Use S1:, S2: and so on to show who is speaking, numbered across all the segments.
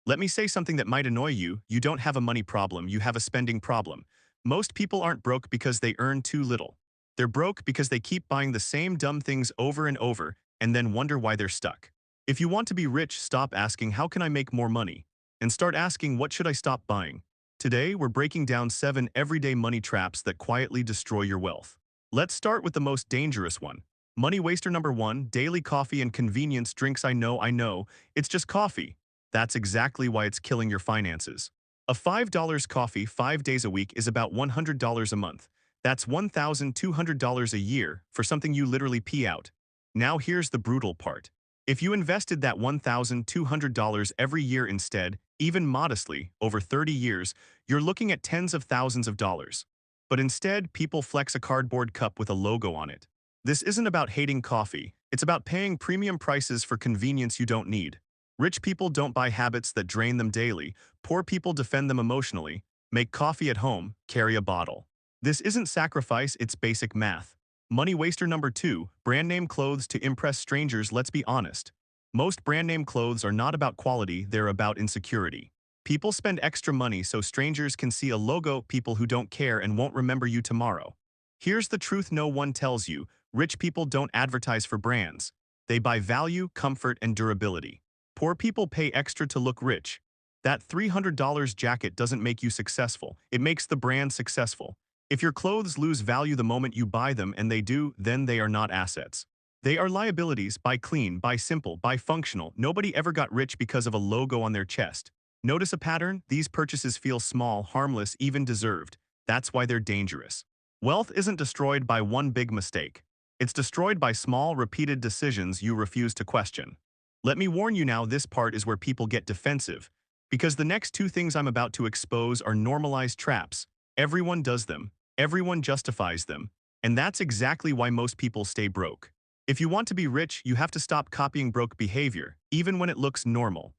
S1: Let me say something that might annoy you. You don't have a money problem, you have a spending problem. Most people aren't broke because they earn too little. They're broke because they keep buying the same dumb things over and over and then wonder why they're stuck. If you want to be rich, stop asking, how can I make more money? And start asking, what should I stop buying? Today, we're breaking down 7 everyday money traps that quietly destroy your wealth. Let's start with the most dangerous one. Money waster number 1, daily coffee and convenience drinks. I know, it's just coffee. That's exactly why it's killing your finances. A $5 coffee 5 days a week is about $100 a month. That's $1,200 a year for something you literally pee out. Now here's the brutal part. If you invested that $1,200 every year instead, even modestly, over 30 years, you're looking at tens of thousands of dollars. But instead, people flex a cardboard cup with a logo on it. This isn't about hating coffee. It's about paying premium prices for convenience you don't need. Rich people don't buy habits that drain them daily. Poor people defend them emotionally. Make coffee at home, carry a bottle. This isn't sacrifice, it's basic math. Money waster number 2, brand name clothes to impress strangers. Let's be honest. Most brand name clothes are not about quality, they're about insecurity. People spend extra money so strangers can see a logo, people who don't care and won't remember you tomorrow. Here's the truth no one tells you. Rich people don't advertise for brands. They buy value, comfort, and durability. Poor people pay extra to look rich. That $300 jacket doesn't make you successful, it makes the brand successful. If your clothes lose value the moment you buy them, and they do, then they are not assets. They are liabilities. Buy clean, buy simple, buy functional. Nobody ever got rich because of a logo on their chest. Notice a pattern? These purchases feel small, harmless, even deserved. That's why they're dangerous. Wealth isn't destroyed by one big mistake. It's destroyed by small, repeated decisions you refuse to question. Let me warn you now, this part is where people get defensive, because the next 2 things I'm about to expose are normalized traps. Everyone does them. Everyone justifies them. And that's exactly why most people stay broke. If you want to be rich, you have to stop copying broke behavior, even when it looks normal.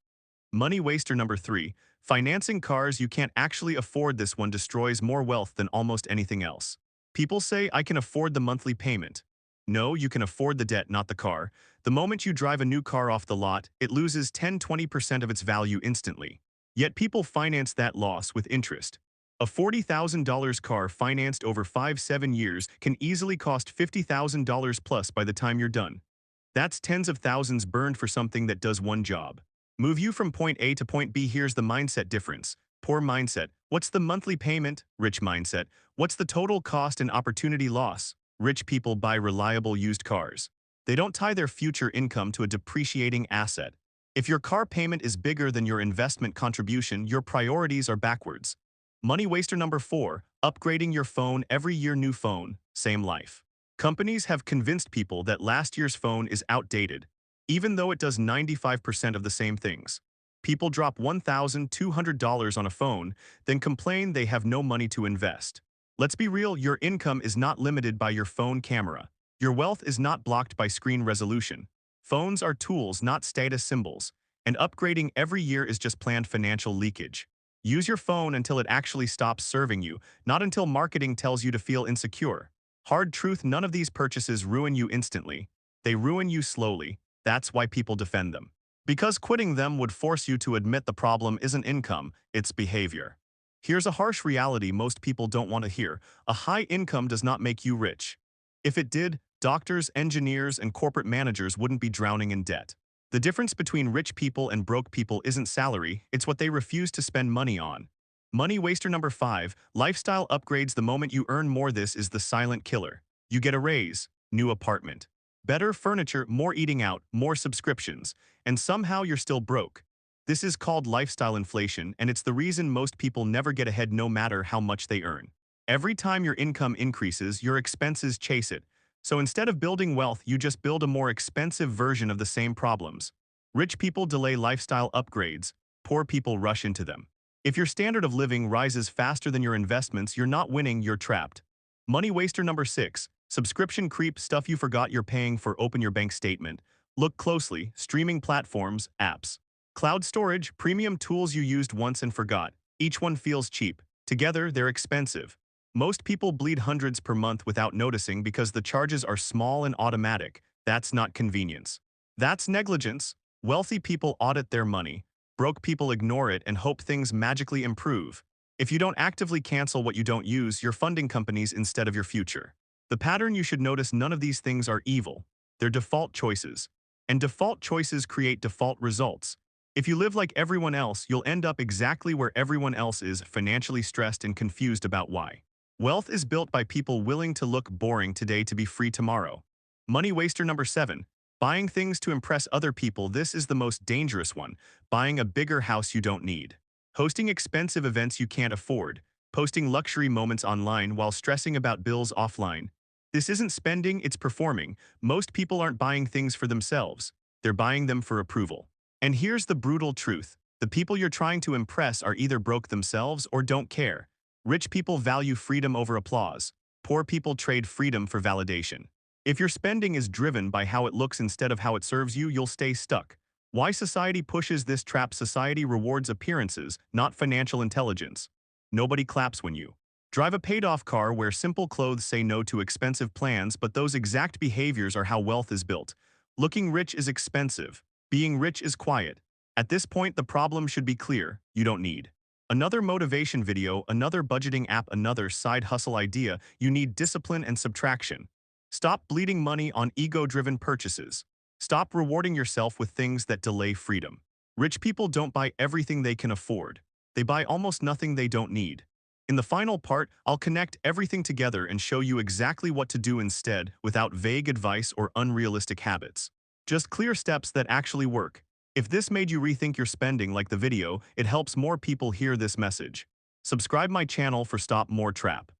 S1: Money waster number 3, financing cars you can't actually afford. This one destroys more wealth than almost anything else. People say, I can afford the monthly payment. No, you can afford the debt, not the car. The moment you drive a new car off the lot, it loses 10–20% of its value instantly. Yet people finance that loss with interest. A $40,000 car financed over 5–7 years can easily cost $50,000 plus by the time you're done. That's tens of thousands burned for something that does one job. Move you from point A to point B. Here's the mindset difference. Poor mindset. What's the monthly payment? Rich mindset. What's the total cost and opportunity loss? Rich people buy reliable used cars. They don't tie their future income to a depreciating asset. If your car payment is bigger than your investment contribution, your priorities are backwards. Money waster number 4, upgrading your phone every year. New phone, same life. Companies have convinced people that last year's phone is outdated, even though it does 95% of the same things. People drop $1,200 on a phone, then complain they have no money to invest. Let's be real, your income is not limited by your phone camera. Your wealth is not blocked by screen resolution. Phones are tools, not status symbols, and upgrading every year is just planned financial leakage. Use your phone until it actually stops serving you, not until marketing tells you to feel insecure. Hard truth, none of these purchases ruin you instantly. They ruin you slowly. That's why people defend them. Because quitting them would force you to admit the problem isn't income, it's behavior. Here's a harsh reality most people don't want to hear. A high income does not make you rich. If it did, doctors, engineers, and corporate managers wouldn't be drowning in debt. The difference between rich people and broke people isn't salary, it's what they refuse to spend money on. Money waster number 5, lifestyle upgrades the moment you earn more. This is the silent killer. You get a raise, new apartment, better furniture, more eating out, more subscriptions, and somehow you're still broke. This is called lifestyle inflation, and it's the reason most people never get ahead no matter how much they earn. Every time your income increases, your expenses chase it. So instead of building wealth, you just build a more expensive version of the same problems. Rich people delay lifestyle upgrades, poor people rush into them. If your standard of living rises faster than your investments, you're not winning, you're trapped. Money waster number 6, subscription creep, stuff you forgot you're paying for. Open your bank statement. Look closely, streaming platforms, apps, cloud storage, premium tools you used once and forgot. Each one feels cheap. Together, they're expensive. Most people bleed hundreds per month without noticing because the charges are small and automatic. That's not convenience. That's negligence. Wealthy people audit their money. Broke people ignore it and hope things magically improve. If you don't actively cancel what you don't use, you're funding companies instead of your future. The pattern you should notice: none of these things are evil. They're default choices. And default choices create default results. If you live like everyone else, you'll end up exactly where everyone else is, financially stressed and confused about why. Wealth is built by people willing to look boring today to be free tomorrow. Money waster number 7. Buying things to impress other people. This is the most dangerous one. Buying a bigger house you don't need. Hosting expensive events you can't afford. Posting luxury moments online while stressing about bills offline. This isn't spending, it's performing. Most people aren't buying things for themselves. They're buying them for approval. And here's the brutal truth. The people you're trying to impress are either broke themselves or don't care. Rich people value freedom over applause. Poor people trade freedom for validation. If your spending is driven by how it looks instead of how it serves you, you'll stay stuck. Why society pushes this trap? Society rewards appearances, not financial intelligence. Nobody claps when you drive a paid-off car, wear simple clothes, say no to expensive plans, but those exact behaviors are how wealth is built. Looking rich is expensive. Being rich is quiet. At this point, the problem should be clear: you don't need another motivation video, another budgeting app, another side hustle idea. You need discipline and subtraction. Stop bleeding money on ego-driven purchases. Stop rewarding yourself with things that delay freedom. Rich people don't buy everything they can afford. They buy almost nothing they don't need. In the final part, I'll connect everything together and show you exactly what to do instead, without vague advice or unrealistic habits. Just clear steps that actually work. If this made you rethink your spending like the video, it helps more people hear this message. Subscribe my channel for stop more trap.